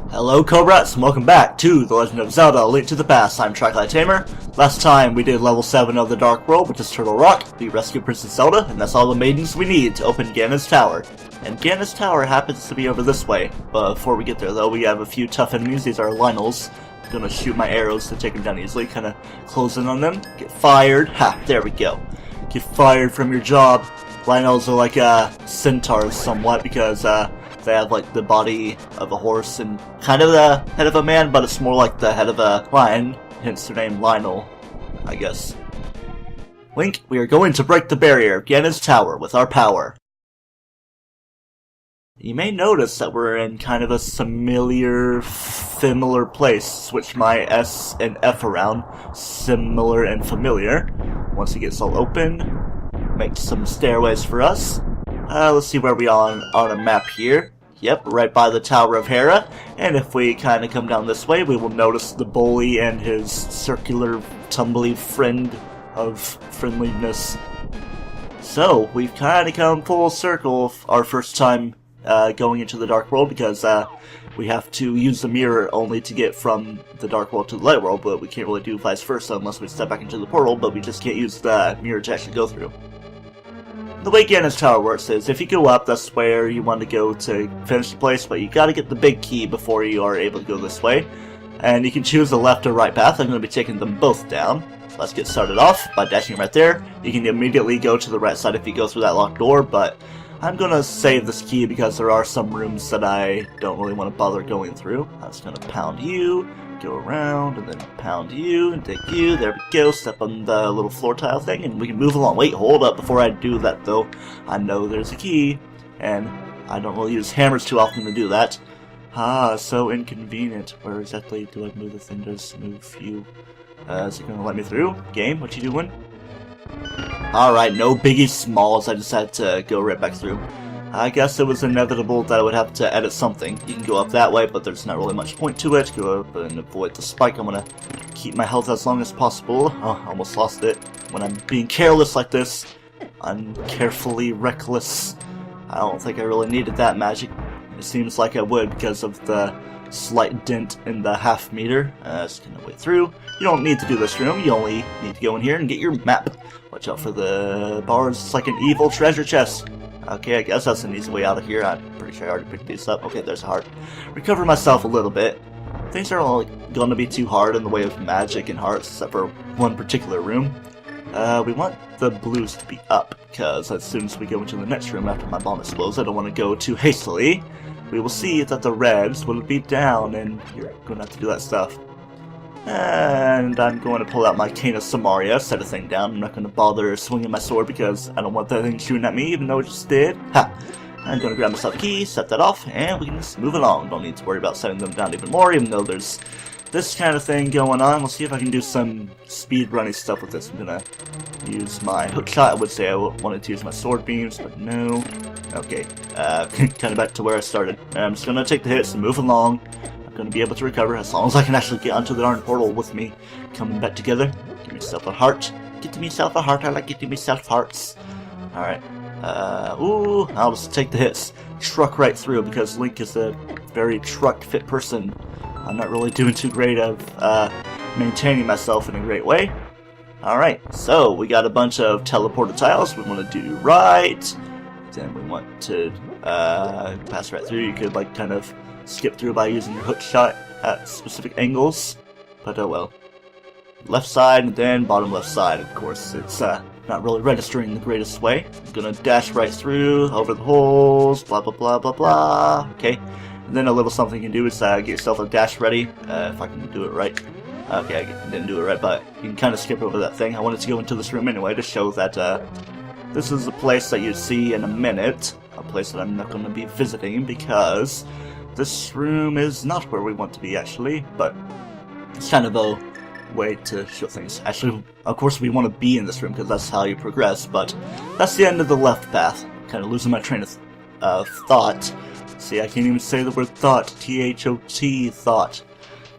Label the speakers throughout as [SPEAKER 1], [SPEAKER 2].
[SPEAKER 1] Hello Cobrats, and welcome back to The Legend of Zelda: A Link to the Past. I'm TryclydeTamer. Last time we did level 7 of the Dark World, which is Turtle Rock. We rescued Princess Zelda, and that's all the maidens we need to open Ganon's Tower. And Ganon's Tower happens to be over this way. But before we get there though, we have a few tough enemies. These are Lionels. I'm gonna shoot my arrows to take them down easily, kinda close in on them. Get fired. Ha, there we go. Get fired from your job. Lionels are like centaurs somewhat because they have like the body of a horse and kind of the head of a man, but it's more like the head of a lion, hence their name Lionel, I guess. Link, we are going to break the barrier of Ganon's Tower with our power. You may notice that we're in kind of a familiar place. Switch my S and F around. Similar and familiar. Once it gets all open, make some stairways for us. Let's see where we are on a map here. Yep, right by the Tower of Hera. And if we kind of come down this way, we will notice the bully and his circular, tumbly friend of friendliness. So, we've kind of come full circle our first time going into the Dark World, because we have to use the mirror only to get from the Dark World to the Light World, but we can't really do vice versa unless we step back into the portal, but we just can't use the mirror to actually go through. The way Ganon's Tower works is, if you go up, that's where you want to go to finish the place, but you gotta get the big key before you are able to go this way. And you can choose the left or right path. I'm going to be taking them both down. Let's get started off by dashing right there. You can immediately go to the right side if you go through that locked door, but I'm going to save this key because there are some rooms that I don't really want to bother going through. I'm just going to pound you, go around, and then pound you, and take you. There we go. Step on the little floor tile thing, and we can move along. Wait, hold up. Before I do that, though, I know there's a key, and I don't really use hammers too often to do that. Ah, so inconvenient. Where exactly do I move the thing? Does move you? Is it going to let me through? Game, what you doing? Alright, no biggie smalls. I just had to go right back through. I guess it was inevitable that I would have to edit something. You can go up that way, but there's not really much point to it. Go up and avoid the spike. I'm gonna keep my health as long as possible. Oh, I almost lost it. When I'm being careless like this, I'm carefully reckless. I don't think I really needed that magic. It seems like I would because of the slight dent in the half meter. Just gonna wait through. You don't need to do this room. You only need to go in here and get your map. Watch out for the bars. It's like an evil treasure chest. Okay, I guess that's an easy way out of here. I'm pretty sure I already picked these up. Okay, there's a heart. Recover myself a little bit. Things aren't going to be too hard in the way of magic and hearts, except for one particular room. We want the blues to be up, because as soon as we go into the next room after my bomb explodes, I don't want to go too hastily. We will see that the reds will be down, and you're going to have to do that stuff. And I'm going to pull out my Cane of Samaria, set a thing down. I'm not going to bother swinging my sword because I don't want that thing shooting at me, even though it just did. Ha! I'm going to grab myself a key, set that off, and we can just move along. Don't need to worry about setting them down even more, even though there's this kind of thing going on. We'll see if I can do some speed running stuff with this. I'm going to use my hook shot. I would say I wanted to use my sword beams, but no. Okay, kind of back to where I started. I'm just going to take the hits and move along. Going to be able to recover as long as I can actually get onto the darn portal with me coming back together. Give myself a heart. Get myself a heart. I like getting myself hearts. Alright. Ooh, I'll just take the hits. Truck right through because Link is a very truck fit person. I'm not really doing too great of maintaining myself in a great way. Alright, so we got a bunch of teleporter tiles we want to do right. Then we want to pass right through. You could like kind of skip through by using your hook shot at specific angles, but oh well. Left side and then bottom left side, of course. It's not really registering the greatest way. I'm gonna dash right through, over the holes, blah blah blah blah blah. Okay, and then a little something you can do is get yourself a dash ready, if I can do it right. Okay, I didn't do it right, but you can kind of skip over that thing. I wanted to go into this room anyway to show that this is a place that you see in a minute, a place that I'm not going to be visiting because this room is not where we want to be, actually, but it's kind of a way to show things. Actually, of course, we want to be in this room because that's how you progress, but that's the end of the left path. Kind of losing my train of thought. See, I can't even say the word thought. T-H-O-T, thought.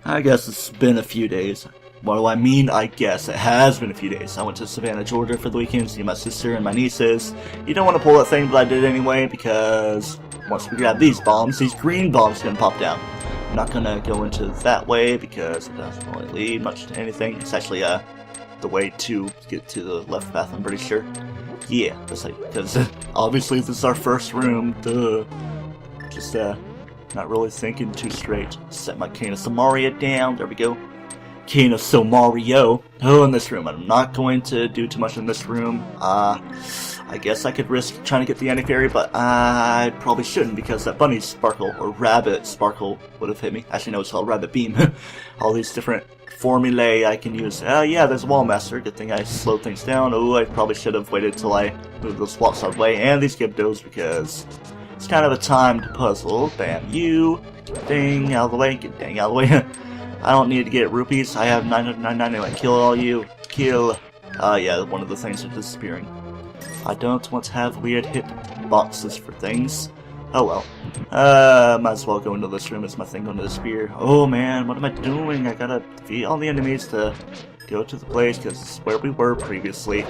[SPEAKER 1] I guess it's been a few days. What do I mean? I guess it has been a few days. I went to Savannah, Georgia for the weekend to see my sister and my nieces. You don't want to pull that thing, but I did anyway because once we grab these bombs, these green bombs are going to pop down. I'm not gonna go into that way because it doesn't really lead much to anything. It's actually the way to get to the left path, I'm pretty sure. Yeah, that's like, because obviously this is our first room, duh. Just not really thinking too straight. Set my Cane of Samaria down, there we go. Cane of Somario. Oh, in this room. I'm not going to do too much in this room. I guess I could risk trying to get the anti-fairy, but I probably shouldn't because that bunny sparkle, or rabbit sparkle, would have hit me. Actually, no, it's called rabbit beam. All these different formulae I can use. Yeah, there's a wall master. Good thing I slowed things down. Oh, I probably should have waited till I moved those blocks out of the way, and these Gibdos, because it's kind of a timed puzzle. Bam, you, dang, out of the way, get dang out of the way. I don't need to get rupees. I have 999 anyway. Kill all you. Kill. Yeah, one of the things are disappearing. I don't want to have weird hit boxes for things. Oh well. Might as well go into this room. It's my thing going to the spear. Oh man, what am I doing? I gotta defeat all the enemies to go to the place because it's where we were previously.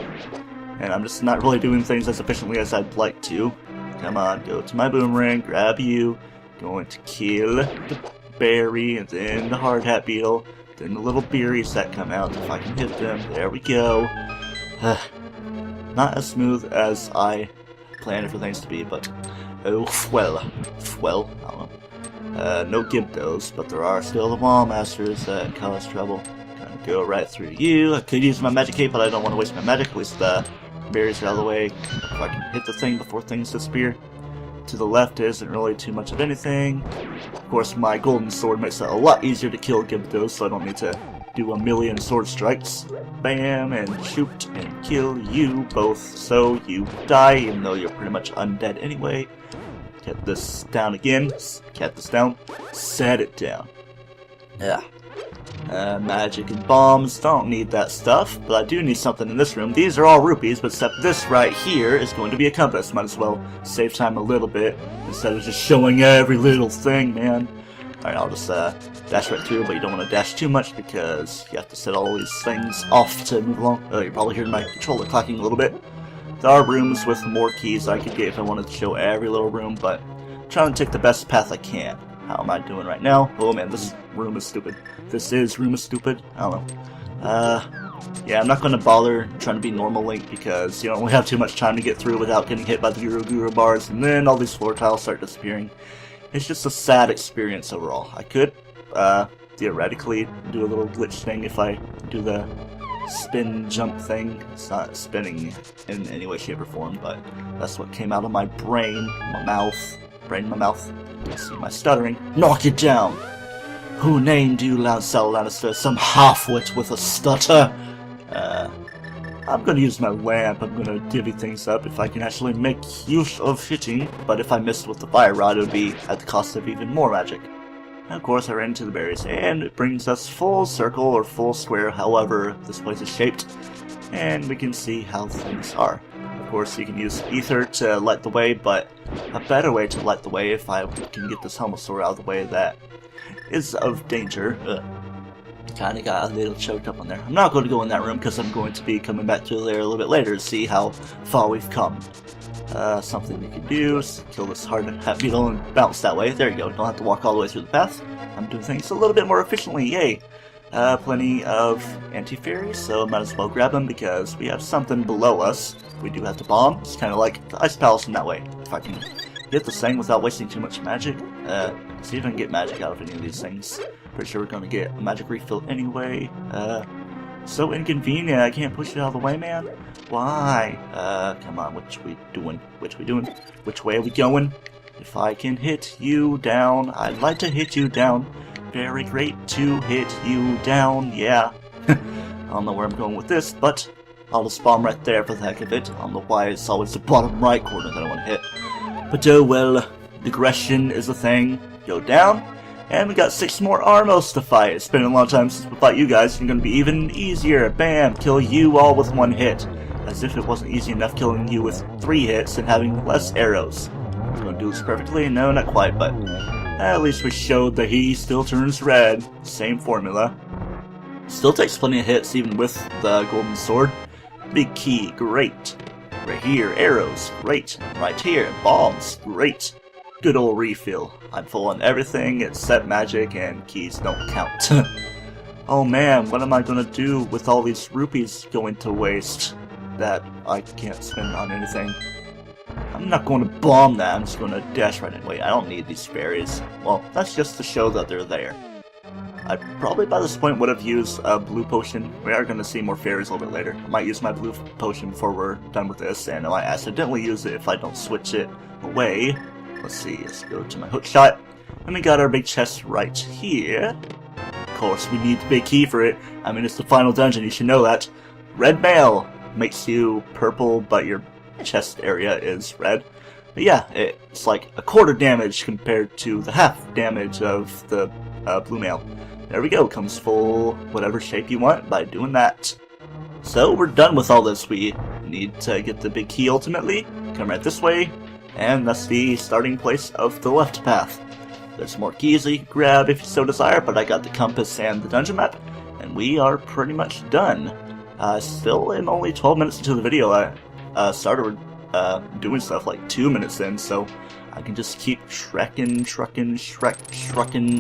[SPEAKER 1] And I'm just not really doing things as efficiently as I'd like to. Come on, go to my boomerang, grab you. Going to kill the berry, and then the hard hat beetle, then the little berries that come out. If I can hit them, there we go. Not as smooth as I planned for things to be, but oh well, I don't know. No Gibdos, but there are still the wall masters that cause trouble. Gonna go right through you. I could use my magic cape, but I don't want to waste my magic. At least the berries are out of the way. If I can hit the thing before things disappear. To the left isn't really too much of anything. Of course, my golden sword makes it a lot easier to kill Gibdos, so I don't need to do a million sword strikes. Bam, and shoot, and kill you both, so you die, even though you're pretty much undead anyway. Get this down again. Get this down. Set it down. Yeah. Magic and bombs, don't need that stuff, but I do need something in this room. These are all rupees, but except this right here is going to be a compass. Might as well save time a little bit, instead of just showing every little thing, man. Alright, I'll just dash right through, but you don't want to dash too much because you have to set all these things off to move along. Oh, you're probably hearing my controller clacking a little bit. There are rooms with more keys I could get if I wanted to show every little room, but I'm trying to take the best path I can. How am I doing right now? Oh man, this room is stupid. Room is stupid? I don't know. Yeah, I'm not going to bother trying to be normal Link because you don't really have too much time to get through without getting hit by the Guru bars, and then all these floor tiles start disappearing. It's just a sad experience overall. I could, theoretically, do a little glitch thing if I do the spin jump thing. It's not spinning in any way, shape, or form, but that's what came out of my brain, my mouth. See my stuttering. Knock it down! Who named you Lancel Lannister, some half-wit with a stutter? I'm gonna use my lamp. I'm gonna divvy things up if I can actually make use of hitting, but if I missed with the fire rod, it would be at the cost of even more magic. And of course, I ran into the berries, and it brings us full circle or full square, however this place is shaped, and we can see how things are. Of course, you can use ether to light the way, but a better way to light the way, if I can get this Helmosaur out of the way, that is of danger. Kinda got a little choked up on there. I'm not going to go in that room because I'm going to be coming back to there a little bit later to see how far we've come. Something you can do is kill this hard hat beetle and bounce that way. There you go. Don't have to walk all the way through the path. I'm doing things a little bit more efficiently. Yay! Plenty of anti-fairies, so might as well grab them because we have something below us. We do have to bomb. It's kind of like the Ice Palace in that way. If I can get this thing without wasting too much magic. See if I can get magic out of any of these things. Pretty sure we're going to get a magic refill anyway. So inconvenient. I can't push it out of the way, man. Why? Come on. Which we doing? Which way are we going? If I can hit you down, I'd like to hit you down. Very great to hit you down, yeah. I don't know where I'm going with this, but I'll just bomb right there for the heck of it. I don't know why it's always the bottom right corner that I want to hit. But oh well, digression is a thing. Go down, and we got 6 more Armos to fight. It's been a long time since we fought you guys, and it's going to be even easier. Bam, kill you all with 1 hit. As if it wasn't easy enough killing you with 3 hits and having less arrows. We're going to do this perfectly? No, not quite, but at least we showed that he still turns red. Same formula. Still takes plenty of hits even with the golden sword. Big key, great. Right here, arrows, great. Right here, bombs, great. good old refill. I'm full on everything except magic, and keys don't count. Oh man, what am I gonna do with all these rupees going to waste that I can't spend on anything? I'm not going to bomb that, I'm just going to dash right in. Wait, I don't need these fairies. Well, that's just to show that they're there. I probably by this point would have used a blue potion. We are going to see more fairies a little bit later. I might use my blue potion before we're done with this, and I might accidentally use it if I don't switch it away. Let's see, let's go to my hook shot. And we got our big chest right here. Of course, we need the big key for it. I mean, it's the final dungeon, you should know that. Red mail makes you purple, but your chest area is red. But yeah, it's like a quarter damage compared to the half damage of the blue mail. There we go, comes full whatever shape you want by doing that. So we're done with all this. We need to get the big key ultimately. Come right this way, and that's the starting place of the left path. There's more keys that you can grab if you so desire, but I got the compass and the dungeon map, and we are pretty much done. Still in only 12 minutes into the video. I started doing stuff like 2 minutes in, so I can just keep trucking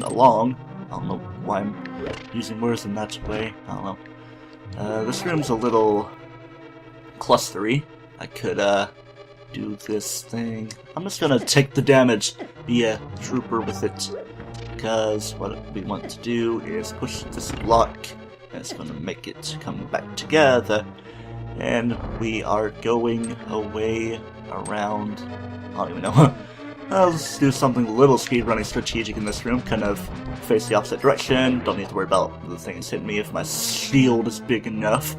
[SPEAKER 1] along. I don't know why I'm using words in that way. I don't know. This room's a little clustery. I could do this thing. I'm just gonna take the damage, be a trooper with it, because what we want to do is push this block, and it's gonna make it come back together. And we are going away around, I don't even know. Let's do something a little speedrunning strategic in this room, kind of face the opposite direction. Don't need to worry about the things hitting me if my shield is big enough.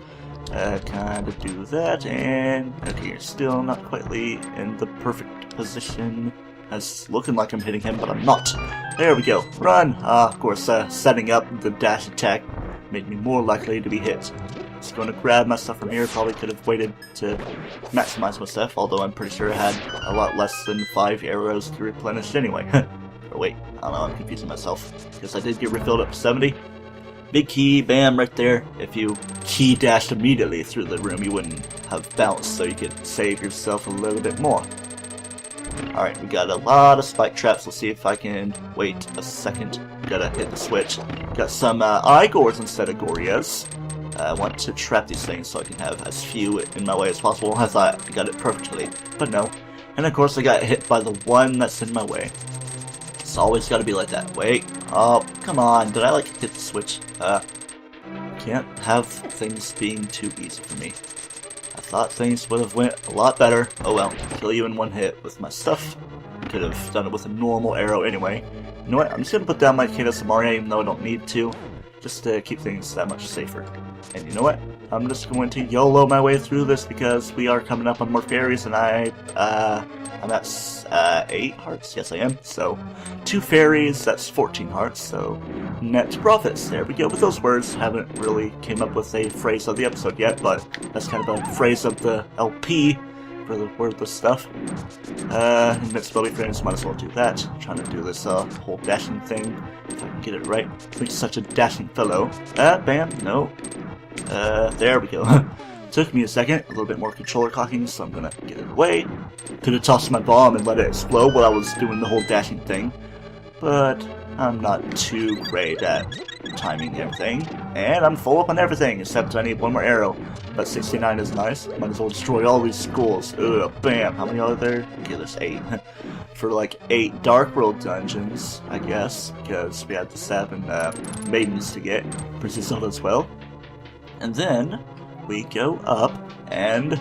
[SPEAKER 1] Kind of do that, and okay, you're still not quite in the perfect position. It's looking like I'm hitting him, but I'm not. There we go. Run! Of course, setting up the dash attack made me more likely to be hit. Just going to grab my stuff from here. Probably could have waited to maximize my stuff, although I'm pretty sure I had a lot less than 5 arrows to replenish anyway. Or wait, I don't know, I'm confusing myself, because I did get refilled up to 70. Big key, bam, right there. If you key dashed immediately through the room, you wouldn't have bounced, so you could save yourself a little bit more. Alright, we got a lot of spike traps. Let's see if I can wait a second. Gotta hit the switch. Got some Igors instead of Gorias. I want to trap these things so I can have as few in my way as possible. I thought I got it perfectly, but no. And of course I got hit by the one that's in my way. It's always gotta be like that. Wait. Oh, come on. Did I like hit the switch? Can't have things being too easy for me. I thought things would have went a lot better. Oh well, kill you in one hit with my stuff. Could have done it with a normal arrow anyway. You know what? I'm just gonna put down my Samaria even though I don't need to. Just to keep things that much safer. And you know what? I'm just going to YOLO my way through this because we are coming up on more fairies, and I'm at 8 hearts. Yes, I am. So 2 fairies, that's 14 hearts. So net profits. There we go with those words. Haven't really came up with a phrase of the episode yet, but that's kind of a phrase of the LP for the wordless stuff. Invincibility frames, might as well do that. I'm trying to do this whole dashing thing. If I can get it right. I'm such a dashing fellow. Bam, no. There we go. Took me a second, a little bit more controller cocking, so I'm gonna get it away. Could have tossed my bomb and let it explode while I was doing the whole dashing thing, but I'm not too great at timing everything. And I'm full up on everything, except I need one more arrow. But 69 is nice. Might as well destroy all these skulls. Ugh, bam. How many are there? Okay, there's 8. For like 8 Dark World dungeons, I guess, because we had the 7 maidens to get. Princess Zelda as well. And then we go up, and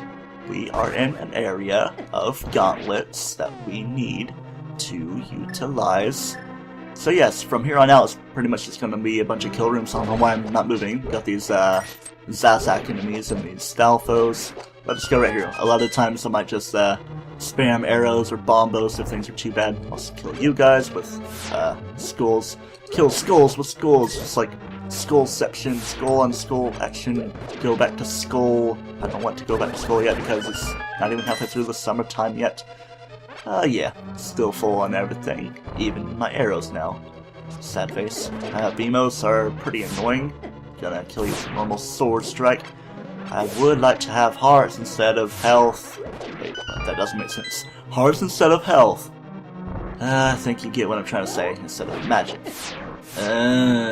[SPEAKER 1] we are in an area of gauntlets that we need to utilize. So yes, from here on out, it's pretty much just going to be a bunch of kill rooms. I don't know why I'm not moving. Got these Zazak enemies and these Stalfos. Let's just go right here. A lot of times I might just spam arrows or bombos if things are too bad. I'll just kill you guys with skulls. Kill skulls with skulls. It's like skullception, skull on skull action. Go back to skull. I don't want to go back to skull yet because it's not even halfway through the summertime yet. Yeah, still full on everything. Even my arrows now. Sad face. Beamos are pretty annoying. Gonna kill you with a normal sword strike. I would like to have hearts instead of health. Wait, that doesn't make sense. Hearts instead of health. I think you get what I'm trying to say instead of magic.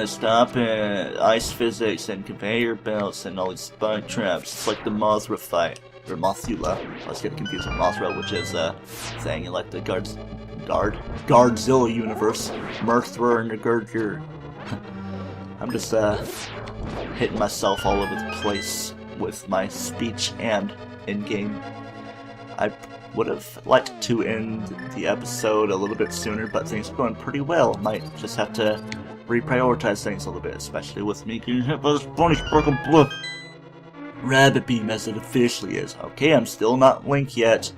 [SPEAKER 1] Stop it. Ice physics and conveyor belts and all these spike traps. It's like the Mothra fight. Or Mothula. I was getting confused with Mothra, which is a thing in like the Guardzilla universe. Mirthra and the Gurgur. I'm just hitting myself all over the place with my speech and in-game. I would have liked to end the episode a little bit sooner, but things are going pretty well. Might just have to reprioritize things a little bit, especially with me getting hit by this bunny broken blood. Rabbit Beam as it officially is. Okay, I'm still not Link yet.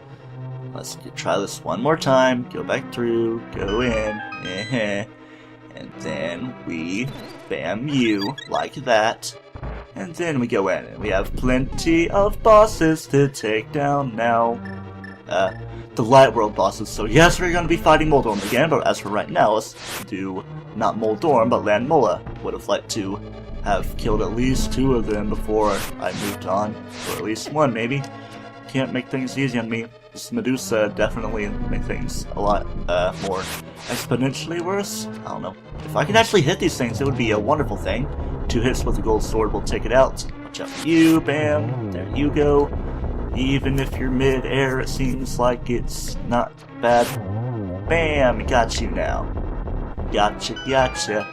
[SPEAKER 1] Let's try this one more time. Go back through, go in, and then we bam you like that. And then we go in, and we have plenty of bosses to take down now. The Light World bosses, so yes, we're going to be fighting Moldorm again, but as for right now, let's do not Moldorm, but Landmola. Would have liked to have killed at least 2 of them before I moved on, or at least 1 maybe. Can't make things easy on me. This Medusa definitely make things a lot more exponentially worse. I don't know. If I could actually hit these things, it would be a wonderful thing. 2 hits with the gold sword will take it out. Watch out for you, bam, there you go. Even if you're mid-air, it seems like it's not bad. Bam, got you now. Gotcha, gotcha.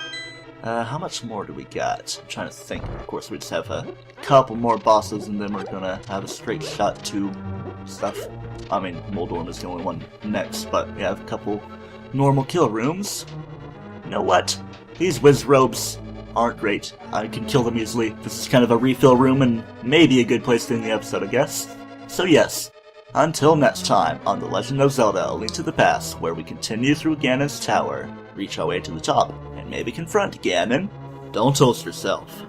[SPEAKER 1] How much more do we got? I'm trying to think. Of course, we just have a couple more bosses, and then we're gonna have a straight shot to stuff. I mean, Moldorm is the only one next, but we have a couple normal kill rooms. You know what? These whiz robes aren't great. I can kill them easily. This is kind of a refill room, and maybe a good place to end the episode, I guess. So yes, until next time on The Legend of Zelda: A Link to the Past, where we continue through Ganon's tower, reach our way to the top, and maybe confront Ganon. Don't toast yourself.